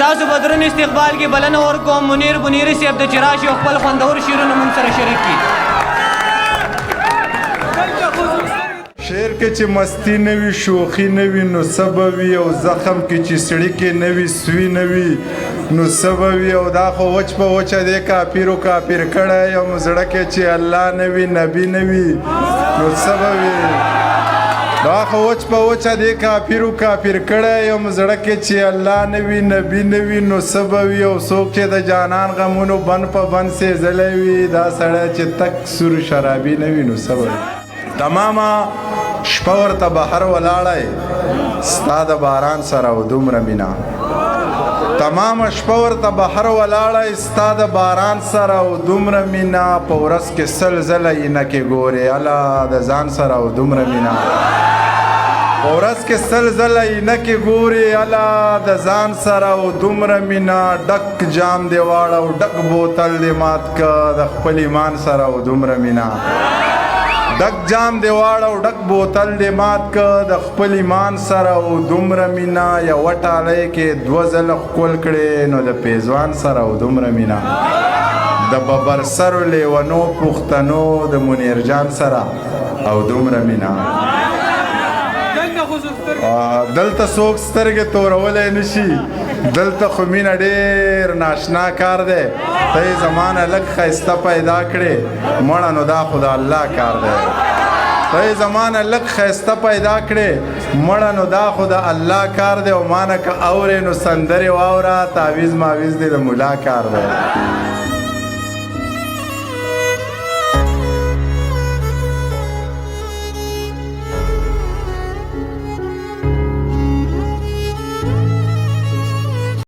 ستاسو په درون استقبال کې بلنه ورکوم منیر بنیري صاحب د چې راشي او خپل خوندور شعرونه موږ سره شریک کړي. شعر کې چې مستی نه وي شوخي نه وي نو څه به وي او زخم کې چې سړي کې نه وي سوي نه وي نو څه به وي او دا خو وچ په وچه دی کافرو کافر کړی یم زړه کې چې الله نه وي نبي نه وي نو څه به وي دا خو وچ په وچه دی کافرو کافر کړی یم زړه کې چې الله نه وي نبي نه وي نو څه به وي او څوک چې د جانان غمونو بند په بند سېزلی وي دا سړی چې تک سور شرابي نه وي نو څه به وي. تمامه شپه ورته بهر ولاړی ستا د باران سره او دومره مینا تمامه شپه ورته بهر ولاړی ستا د باران سره او دومره مینا په ورځ کې سل ځله عینکې ګورې الله د ځان سره او دومره مینا په ورځ کې سل ځله عینکې ګورې الله د ځان سره او دومره مینا ډک جام دې واړه او ډک بوتل دې مات که د خپل ایمان سره او دومره مینا ډک جام دی واړه او ډک بوتل دی مات که د خپل ایمان سره او دومره مینا یوه ټالۍ کې دوه ځله ښکل کړې نو د پیزوان سره او دومره مینا د ببر سرو لیونو پښتنو د منیر جان سره او دومره مینا دلته څوک سترګې تورولی نشي دلته خو مینه ډېر ناشنا کار دی ته یې زمانه لږ ښایسته پیدا کړې مړه نو دا خو د الله کار دی ته یې زمانه لږ ښایسته پیدا کړې مړه نو دا خو د الله کار دی او مانه که اورې نو سندرې واوره تعویز ماویز دی د ملا کار دی